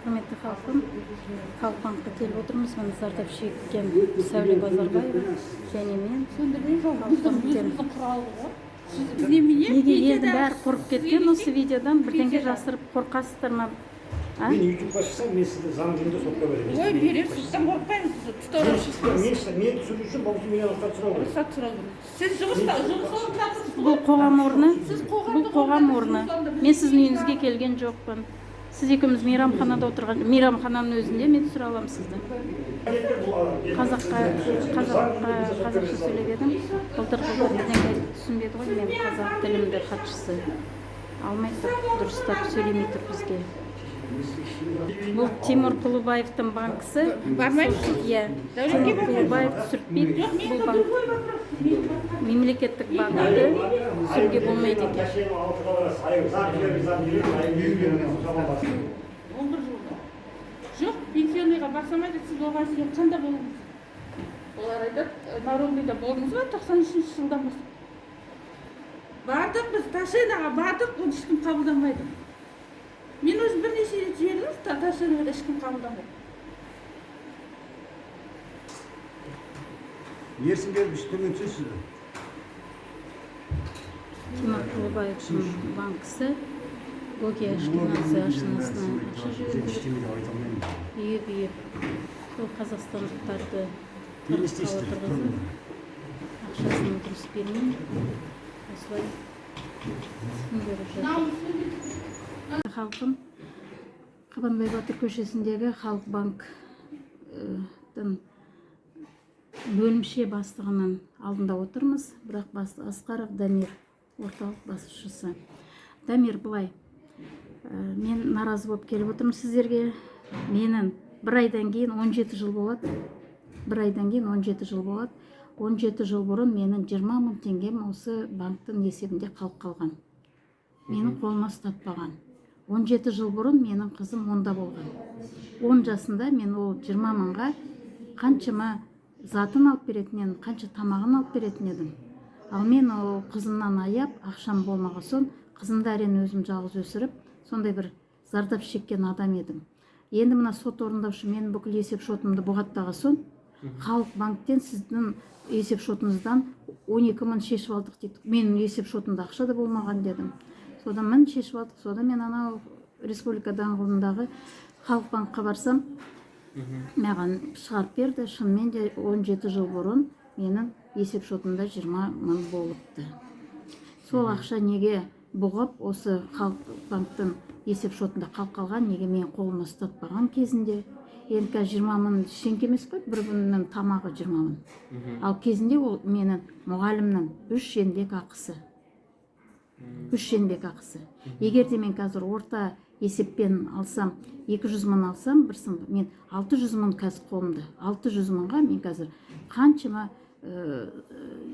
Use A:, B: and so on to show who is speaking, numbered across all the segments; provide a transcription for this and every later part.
A: Құрметті халқым, халық банкқа келіп отырмыз. Міне зардап шеккен Сәуле Базарбаева және мен. Неге елдің бәрі қорқып кеткен осы видеодан? Бірдеңе жасырып қорқасыздар ма?
B: Мен YouTube'ға шықсам, мен сізді заң жүзінде сотқа беремін.
C: Ой, берер, сізден қорқпаймын.
B: Мен түсіру үшін бұл мен рұқсат сұрау керек.
C: Рұқсат сұрау керек. Сіз жұмыс орнында тұрсыз.
A: Бұл қоғам орны. Бұл қоғам орны. Мен сіздің үйіңізге келген жоқпын. Сіз екеуміз мейрамханада отырған, мейрамхананың өзінде мен түсіре аламын сізді. қазақша сөйлеп едім. Былтыр бірдеңе түсінбеді ғой, мен қазақ тілімді хатшысы. Алмай тұр, дұрыстап сөйлемей тұр бізге. Бұл Тимур Құлыбаевтың банкісі.
C: Бармаймын?
A: Иә. Тимур Құлыбаев түсіртпейді. Бұл банк мемлекеттік банкті түсіруге болмайды екен.
C: 11 жылда. Жоқ, пенсионныйға барсам айтады, сіз оған сізге қанда болыңыз. Олар айтады, народныйда болыңыз ба, 93 жылдан бастап. Бардық біз, Ташенаға бардық, оны ешкім қабылданбайды. Мен өзім бірнеше рет жібердім, Ташенаға ешкім қабылданбайды.
B: Ерсін келіп үстіңген сөзсіз.
A: Тимур Құлыбаевтың банкісі Гогия Ашкеназы ашынасына ақша жіберді. Үйіп. Сол қазақстандықтарды тартысқа отырғызып, ақшасын дұрыс бермей, осылай түсіндіріп жатыр. Халқым, Қабанбай Батыр көшесіндегі Халық банктың бөлімше бастығының алдында отырмыз, бірақ Асқаров Дамир, орталық басшысы. Дамир, былай, мен наразы болып келіп отырмын сіздерге. Менің бір айдан кейін 17 жыл болады. 17 жыл бұрын менің 20 мың теңгем осы банктың есебінде қалып қалған. Менің қолыма ұстатпаған. 17 жыл бұрын менің қызым 10-да болған. 10 жасында мен ол 20 мыңға қаншама затын алып беретін едім, қанша тамағын алып беретін едім. Ал мен ол қызымнан аяп, ақшам болмаған соң, қызымды әрең өзім жалғыз өсіріп, сондай бір зардап шеккен адам едім. Енді мына сот орындаушы мен бүкіл есеп шотымды бұғаттаған соң, Халық банктен сіздің есеп шотыңыздан 12 мың шешіп алдық дейді. Менің есеп шотымда ақша да болмаған дедім. Содан мен шешіп алдық. Содан мен анау республика даңғылындағы Халық банкқа барсам, маған шығарып берді. Шынымен де 17 жыл бұрын менің есеп шотымда 20 мың болыпты. Сол ақша неге бұғып, осы Халық банктың есеп шотында қалып қалған, неге мен қолыма ұстатпаған кезінде. Енді 20 мың шенке емес қой, бір күннің тамағы 20 мың. Ал кезінде ол менің мұғалімнің 3 еңбек ақысы. 3 еңбек ақысы. Егер де мен қазір орта есеппен алсам, 200 мың алсам, мен 600 мың қазір қолымда. 600 мыңға мен қазір қаншама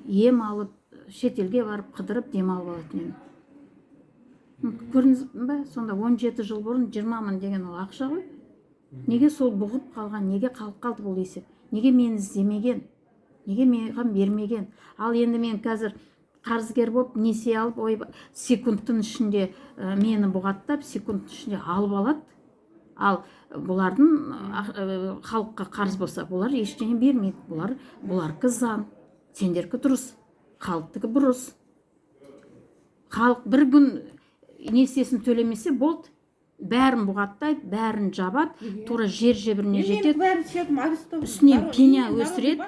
A: ем алып, шетелге барып, қыдырып, дем алып алатын едім. Көрдіңіз бе? Сонда 17 жыл бұрын 20 мың деген ол ақша ғой. Неге сол бұғып қалған, неге қалып қалды бұл есеп? Неге мені іздемеген? Неге маған бермеген? Ал енді мен қазір қарызгер болып, несие алып, секундтың ішінде мені бұғаттап, секундтың ішінде алып алады. Ал бұлардың халыққа қарыз болса, бұлар ештеңе бермейді. Бұларкі заң, сендеркі дұрыс, халықтікі бұрыс. Халық бір күн несиесін төлемесе болды. Бәрін бұғаттайды, бәрін жабады, тура жер жебіріне жетеді. Үстінен пеня өсіреді.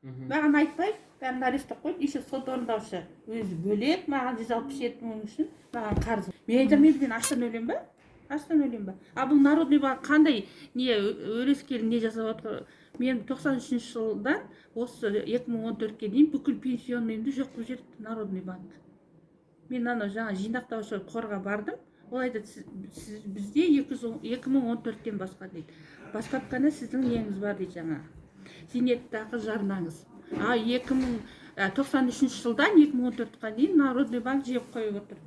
C: Маған айтпайды, бәрін арестап қойды. Еще сот орындаушы өзі бөлек, маған 167 мың үшін маған қарыз. Мен айтамын, мен аштан өлем ба? Аштан өлем ба? А бұл народный банк қандай өрескел не жасап отыр? Мен 93 жылдан осы 2014-ке дейін бүкіл пенсионныйымды жоқ қылып жіберді народный банк. Мен жаңа жинақтаушы қорға бардым. Ол айтады, сіз бізде 2014-тен басқа дейді. Бастап қана сіздің неңіз бар дейді жаңа. Зейнеттақы жарнаңыз. А 93 жылдан 2014-қа дейін Народный банк жеп қойып отыр.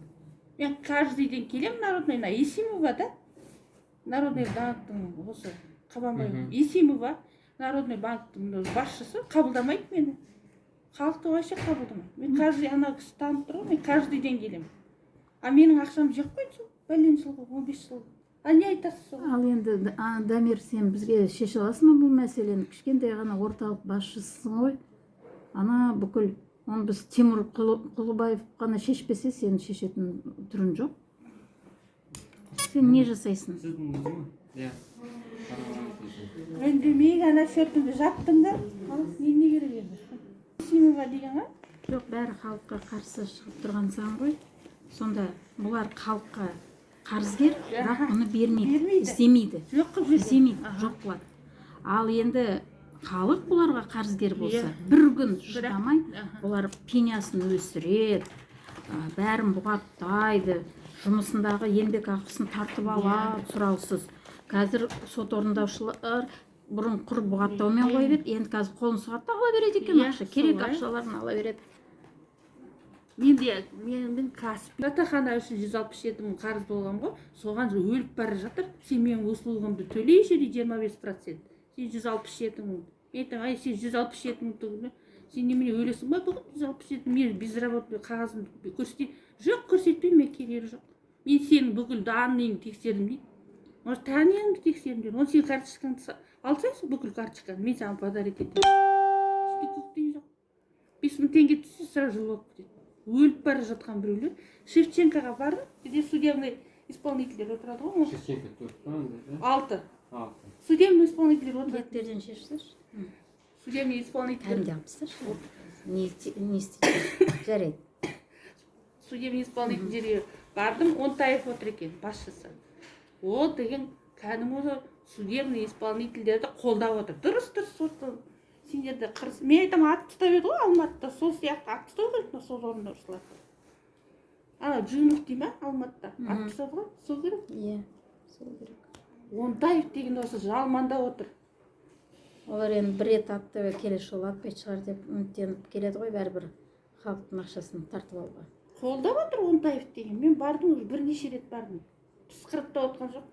C: Мен каждый ден келем Народныйна. Есимова, да? Народный банктың осы Қабанбай. Есимова, Народный банктың басшысы қабылдамайды мені. Халықты вообще қабылдамайды. Мен каждый ана кісі танып тұр ғой, мен каждый ден келем. А менің ақшам жеп қойды сол. Бәлен жылғы, 15 жыл. А не айтасыз сол?
A: Ал енді Дамир, сен бізге шеше аласың ба бұл мәселені? Кішкентай ғана орталық басшысың ғой. Ана бүкіл оны біз Тимур Құлыбаев қана шешпесе, сен шешетін түрін жоқ. Сен не жасайсың?
D: Сіздің өзі ма? Иә.
C: Үндемей ғана шөпімді жаптым да. Не керек еді? Симова деген ға?
A: Жоқ, бәрі халыққа қарсы шығып тұрған заң ғой. Сонда бұлар халыққа қарызгер, бірақ бұны бермейді, істемейді.
C: Жоқ қылып жүрген.
A: Істемейді, жоқ қылады. Ал енді халық бұларға қарызгер болса, бір күн шыдамай, бұлар пенясын өсіреді, бәрін бұғаттайды, жұмысындағы еңбек ақысын тартып алады сұраусыз. Қазір сот орындаушылар бұрын құр бұғаттаумен қойып еді, енді қазір қолын сұғады да ала береді екен ақша, керек ақшаларын ала береді.
C: Менің кәсіп жатақхана үшін 167 мың қарыз болған ғой, соған өліп бара жатыр. Сен менің услугамды төлейші дейді 25%. Сен 167 мың. Мен айтам, ай сен 167 мың түгілі. Сен немене өлесің ба бүгін 167 мың? Мен безработный қағазымды көрсетейін. Жоқ, көрсетпеймін, мен керегі жоқ. Мен сенің бүкіл данныйыңды тексердім дейді. Может, тәнеңді тексердім дейді. Оны сен карточкаңды алсайсың, бүкіл карточканы, мен саған подарить етемін. Іште көктей жоқ. 5 мың теңге түссе сразу жыл болып кетеді. Өліп бара жатқан біреулер. Шевченкоға бардым, где судебный исполнитель отырады ғой.
D: Шевченко 4 па?
C: 6. Судебный исполнитель отырады.
A: Беттерден шешсінші.
C: Судебный исполнитель.
A: Кәдімде алыпсыздаршы. Не істейді? Жарайды.
C: Судебный исполнитель бардым, Онтаев отыр екен, басшысы. Ол деген кәдімгі судебный исполнительдерді қолдап отыр. Дұрыс сотты. Сендерді қырыс. Мен айтам, ат тұстап еді ғой Алматыда, сол сияқты ат тұстау керек, сол орындаушылар. Жүнов дей ма Алматыда? Ат тұстау ғой, сол керек.
A: Иә, сол керек.
C: Онтаев деген осы жалманда отыр.
A: Олар енді бір рет атты, келесі жолы атпай шығар деп үміттеніп келеді ғой, бәрібір халықтың ақшасын тартып алуға.
C: Қолдап отыр Онтаев деген. Мен бардым, бірнеше рет бардым. Пысқырып та отқан жоқ.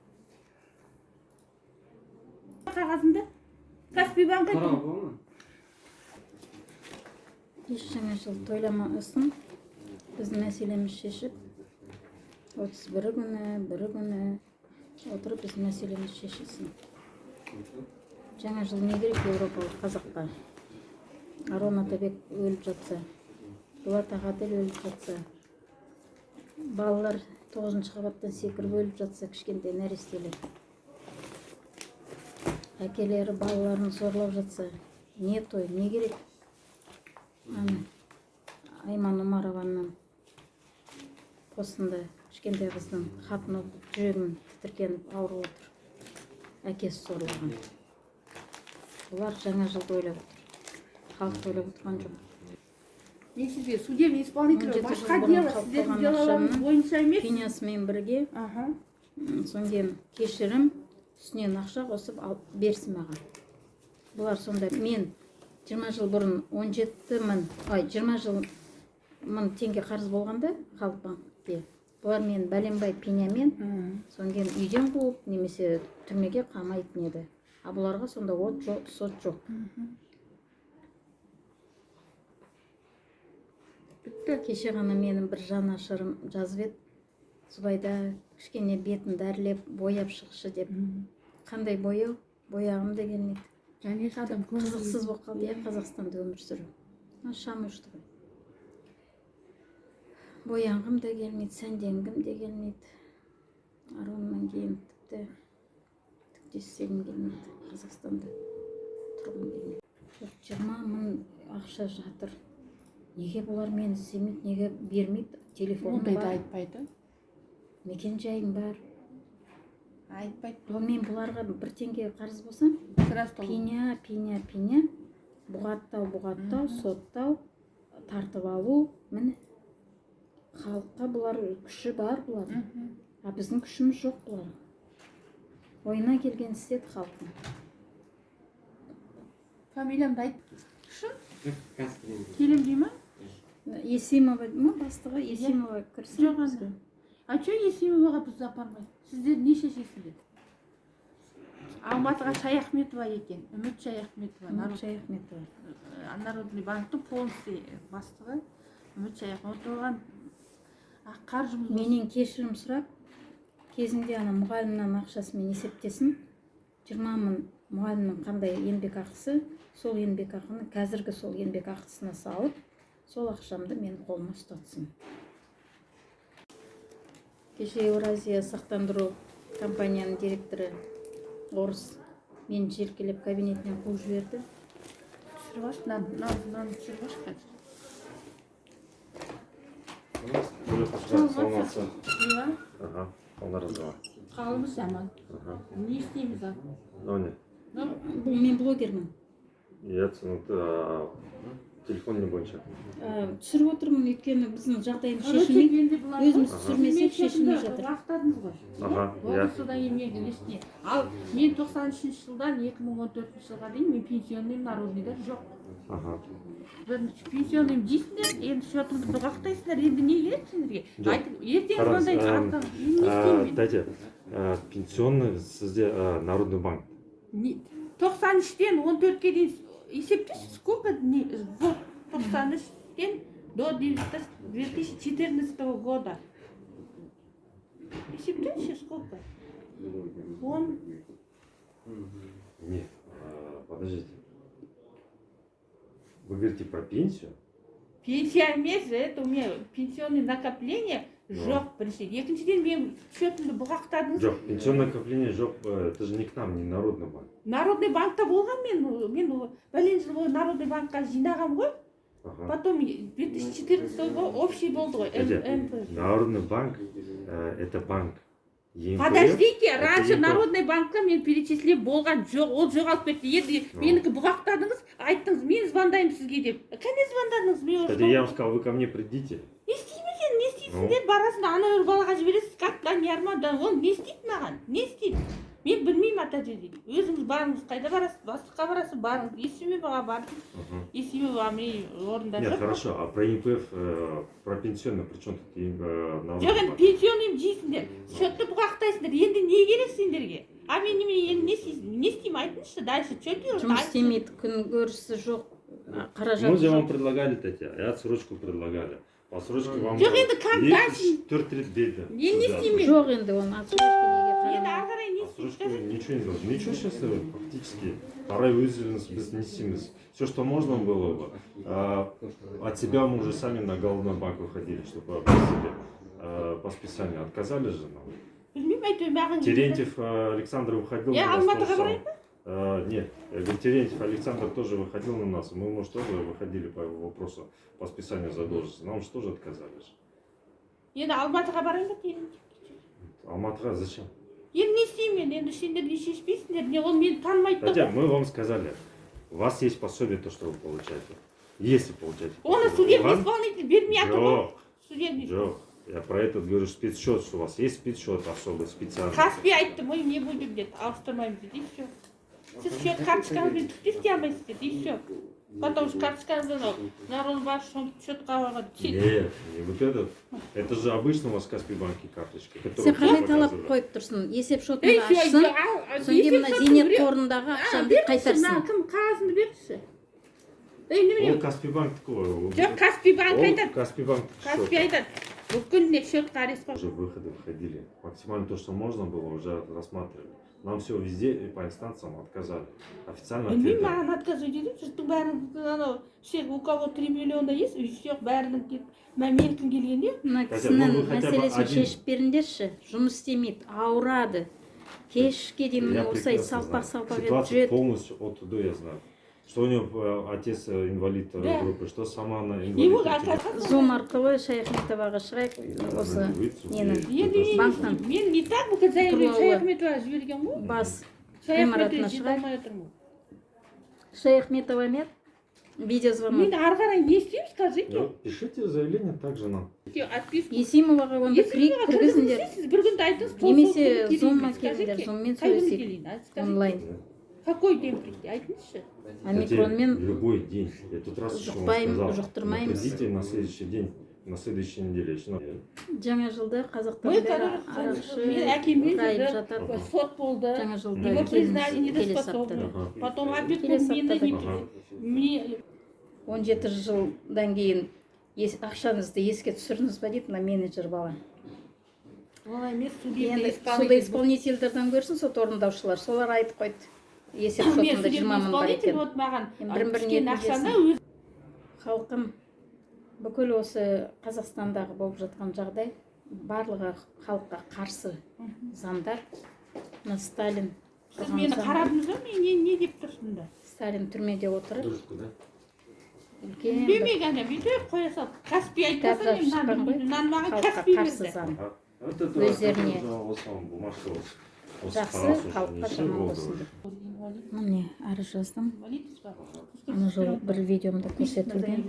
C: Қағазында Каспий банк
D: Қарау бұл ма?
A: Еш жаңа жыл тойламасын, біздің мәселеміз шешіп, 31 күні отырып біздің мәселеміз шешілсін. Жаңа жыл не керек Европалық қазаққа? Арон Атабек өліп жатса, Дулат Ағаділ өліп жатса, балалар 9-шы қабаттан секіріп өліп жатса, кішкентай нәрестелер. Әкелері балаларын зорлап жатса, не той, не керек? Айман Омарованың постында кішкентай қыздың хатын оқып, жүрегім тітіркеніп ауырып отыр. Әкесі зорлаған. Олар жаңа жылды ойлап отыр. Халық ойлап отырған жоқ.
C: Мен сізге судебный исполнитель башқа дело, сіздердің делоларыңыз бойынша емес.
A: Пенясымен бірге, соңден кешірім, үстінен ақша қосып берсін маған. Бұлар сонда мен 20 жыл бұрын 20 мың теңге қарыз болғанда халық банкте. Бұлар мен бәленбай пенямен соңден үйден қуып, немесе түрмеге қамайтын еді. А бұларға сонда от жоқ, сот жоқ. Кеше ғана менің бір жанашырым жазып еді. Зубайда кішкене бетін дәрілеп, бояп шықшы деп. Қандай бояу? Бояғым да келмейді.
C: Және адам
A: Қызықсыз болып қалды, Қазақстанда өмір сүру. Шам өшті ғой. Бояғым да келмейді, сәнденгім де келмейді. Ароннан кейін тіпті істегім келмейді. Қазақстанда тұрғым келмейді. 20 мың ақша жатыр. Неге бұлар мені іздемейді, неге бермейді? Телефоным бар.
C: Ондайды айтпайды.
A: Мекен жайым бар.
C: Айтпайды.
A: Мен бұларға бір теңге қарыз болсам, пеня, бұғаттау, соттау, тартып алу, міне. Халыққа бұлар күші бар бұлар. А біздің күшіміз жоқ бұлар. Ойына келген істеді халықтың.
C: Фамилиямды айт.
D: Каспий.
C: Келем дей ма?
A: Есимова ма бастығы? Есимова кірсін.
C: Жоқ анда. А че Есимоваға бізді апармайды? Сіздер не шешесіздер? Алматыға Шаяхметова екен. Үміт Шаяхметова. Народный банктың полностью бастығы. Үміт Шаяхметова. Қаржымыз
A: Менен кешірім сұрап, кезінде ана мұғалімнің ақшасымен есептесін. 20 мың мұғалімнің қандай еңбек ақысы, сол еңбек ақыны қазіргі сол еңбек ақысына салып, сол ақшамды мен қолыма ұстатсын. Кеше Еуразия сақтандыру компанияның директоры орыс мен желкелеп кабинетінен қуып жіберді.
C: Түсіріп алшы, мынаны түсіріп алшы қазір.
E: Саламатсың.
C: Иә,
E: Ага, қолдарыңызға.
C: қалымыз жаман. Не істейміз ал?
E: Ну не.
A: Бұл мен блогермін.
E: Я түсінікті телефон не бойынша.
A: Түсіріп отырмын, өйткені біздің жағдайымыз шешілмейді. Өзіміз түсірмесек шешілмей жатыр.
C: Уақыттадыңыз ғой.
E: Ага,
C: Болды,
E: иә.
C: содан кейін мен ештеңе. Ал мен 93 жылдан 2014 жылға дейін мен пенсионный народныйда жоқ.
E: Ага.
C: Бірінші пенсионныйым дейсіңдер, енді счетыңды бұғақтайсыңдар, енді не керек сендерге?
E: Жоқ.
C: Айтып, ертең
E: Қараңыз,
C: звондайды, артынан не істеймін мен?
E: Дайте, пенсионный сізде Народный банк.
C: 93-тен 14-ке дейін есептеші, сколько дней? Вот, 93-тен до 2014 года. Есептеші, сколько? 10.
E: Нет, подождите. Вы говорите про пенсию?
C: Пенсия емес, это у меня пенсионный накопление жоқ бірінші. Екіншіден мен счетымды бұғақтадыңыз.
E: Жоқ, пенсионное накопление жоқ, это же не к нам, не Народный банк.
C: Народный банкта болған мен бәлен жыл бойы Народный банкқа жинағам ғой.
E: Ага.
C: Потом 2014 год общий болды ғой. МП.
E: Народный банк это банк.
C: Подождите,
E: это
C: раньше
E: ЕМПФ.
C: Народный банкқа мен перечислеп болған жоқ, ол жоғалып кетті. Енді менікі бұғақтадыңыз, айттыңыз, мен звондаймын сізге деп. Кәне звондадыңыз, мен
E: Это я вам сказал, вы ко мне придите.
C: не істейсіңдер, барасың, ана бір балаға жібересіз, как-то не армада, ол не істейді маған, не істейді? Мен білмеймін ата жерде. Өзіңіз барыңыз, қайда барасыз, бастыққа барасыз, барыңыз, Есімоваға барыңыз. Есімова мен орында
E: Нет,
C: жоқ.
E: хорошо, а про ЕМПФ, про пенсионный, при чем тут Народный
C: Жоқ, енді
E: банк?
C: пенсионным жейсіңдер, счетты бұғақтайсыңдар, енді не керек сендерге? А мен немене енді не істеймін, айтыңызшы, дальше, что делать?
A: Жұмыс істемейді, күн көрісі жоқ,
E: Мы
A: қаражаты
E: же вам
A: жоқ.
E: предлагали, Татьяна, и отсрочку предлагали. Посрочку вам...
C: Жоқ, енді как дальше?
E: 4 рет берді.
C: Я не
E: Сізде
C: істеймін.
A: Жоқ енді оны отсрочка неге
C: Енді
A: қарамайды.
C: ары қарай не
E: отсрочку
C: істеймін?
E: ничего не делать. Ничего сейчас фактически. Пора вызвались, без несимыз. Все, что можно было бы. От себя мы уже сами на головной банк выходили, чтобы по списанию. Отказали же нам.
C: Білмеймін, әйтеуір маған...
E: Терентьев Александр выходил
C: Я
E: на нас.
C: Алматыға
E: тоже
C: барайын
E: самое. Нет, я говорю, Терентьев Александр тоже выходил на нас. Мы, может, тоже выходили по вопросу по списанию задолженности. Нам же тоже отказали.
C: Енді Алматыға барайын ба, Терентьев?
E: Алматыға зачем?
C: Енді не істеймін, енді сендер не шешпейсіңдер, не ол мені танымайды.
E: Хотя мы вам сказали, у вас есть пособие, то, что вы получаете. Если получаете.
C: Оны
E: пособие.
C: судебный
E: Вам-
C: исполнитель бермей жатыр ғой.
E: Жоқ,
C: Судебный.
E: жоқ. Я про этот говорю, спецсчет, что у вас есть спецсчет особый, специальный.
C: Каспий айтты, мы не будем деді, ауыстырмаймыз деді, и все. Сіз счет карточкаңызбен түкте істей алмайсыз деді, и все. Потом же карточкаңыздан Народбанк счетқа алған.
E: Нет, не вот этот. Это же обычно у вас в Каспий банке карточка, которую
A: Сен қандай
E: вы
A: талап
E: показывали.
A: қойып тұрсың? Есеп шотыңды ашсын, содан кейін мына зейнет қорындағы ақшаңды қайтарсын.
C: Кім қағазыңды берші? Немене?
E: Ол Каспий банк такой.
C: Жоқ, Каспий банк
E: Ол
C: айтады.
E: Каспий банк
C: Каспий айтады. Бүкіліне счетқа арест қой.
E: Уже выходы входили. Максимально то, что можно было, уже рассматривали. Нам все везде и по инстанциям отказали. Официально
C: Білмеймін,
E: ответили.
C: маған отказ өтеді. Жұрттың бәрінің анау, у кого 3 миллиона есть, все бәрінің кетіп. Менікін келгенде,
A: Мына
E: Хотя,
A: кісінің
E: ну, хотя бы
A: мәселесін
E: один.
A: шешіп беріңдерші. Жұмыс істемейді, ауырады. Кешке дейін
E: Я
A: міне осылай
E: прекрасно знаю.
A: салпақ-салпақ етіп
E: Ситуация
A: жүреді.
E: полностью от до я знаю. Что у него отец инвалид второй
C: Да.
E: группы, что сама она
C: его
E: инвалид. третьей
C: отказ.
A: Зум арқылы Шаяхметоваға шығайық, осы нені
C: Енді
A: банктан
C: мен не так бүкіл заявление
A: Туралы.
C: Шаяхметова жіберген ғой.
A: бас
C: Шаяхметова
A: ғимаратына
C: жете
A: шығайық.
C: алмай отырмын.
A: Шаяхметова мен видеозвонок.
C: Мен ары қарай не істеймін, скажите.
E: Ну, пишите заявление также нам.
C: Отписку.
A: Есимоваға онда кіргізіңдер.
C: Сіз бір күнді айтыңыз.
A: Немесе зумға келіңдер, зуммен сөйлесейік
C: сөйлесейік.
A: онлайн.
C: Какой день прийти? Айтыңызшы.
A: Омикронмен
E: Любой день. Я тут раз еще вам
A: жұқпаймын,
E: сказал.
A: жұқтырмаймыз.
E: Приходите на следующий день, на следующей неделе.
A: жаңа жылда қазақтан
C: Ой,
A: бері арақшы
C: мен әкеммен
A: қайып
C: жүрді.
A: жатады.
C: Сот болды.
A: Жаңа жылда
C: Его признали
A: келесі
C: недееспособным.
A: аптада.
C: Потом опять
A: Келесі
C: мені
A: аптада.
C: не
A: 17 жылдан кейін ақшаңызды еске түсірдіңіз ба дейді мына менеджер бала.
C: Олай емес,
A: Енді судоисполнительдерден көрсін, сот орындаушылар, солар айтып қойды. Есеп сотында 20 мың бар екен.
C: Вот маған
A: Бір-біріне
C: түскен ақшаны
A: көздесін.
C: өз
A: Халқым, бүкіл осы Қазақстандағы болып жатқан жағдай барлығы халыққа қарсы заңдар. Мына Сталин
C: сіз мені қарадыңыз ба? Мен не деп тұрсың да?
A: Сталин түрмеде отырып,
E: Дұрысты, да?
A: үлкен бір
C: Білмей ғана бүйтіп қоя салып, Каспий айтпаса
A: кітап
C: мен
A: жазып шыққан ғой.
C: мынаны маған
A: Халыққа
C: Каспий
A: қарсы
C: берді.
A: заң.
E: Вот это
A: Өздеріне
E: осыған бумажка осы
A: жақсы,
E: парасы үшін
A: халыққа
E: неше
A: жаман
E: болды
A: болсын
E: уже?
A: деп. Міне, арыз жаздым.
C: Инвалидсіз ба?
A: Ана жолы бір видеомда көрсетілген.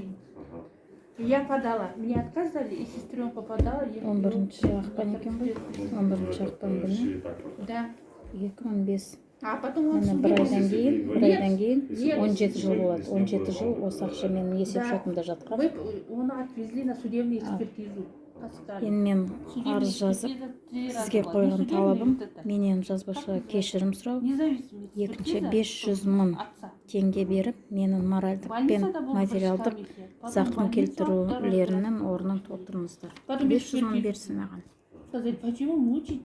C: Я подала, мне отказали, и сестренка подала.
A: 11 ақпан екен ғой. 11 ақпан күні.
E: Еще и так.
C: Да.
A: 2015.
C: А потом он
A: Міне
C: судья
A: бір айдан кейін 17 жыл
E: Нет.
A: болады. 17 жыл осы ақша менің есеп шотымда жатқан.
C: Вы оны отвезли на судебную экспертизу. Поставили.
A: Енді мен
C: Судебная
A: арыз жазып,
C: экспертиза 3 раза
A: сізге
C: была.
A: қойған
C: Ну, судебная
A: талабым
C: вот это.
A: менен жазбаша кешірім сұрау,
C: Независимая
A: екінші
C: экспертиза
A: 500 мың
C: отца.
A: теңге беріп, менің моральдық пен
C: Больницада был
A: материалдық
C: комиссия. Потом
A: зақым
C: больница,
A: келтірулерінің орнын толтырыңыздар.
C: Потом
A: 500 мың
C: экспертиза.
A: берсін маған.
C: Сказали, почему мучить?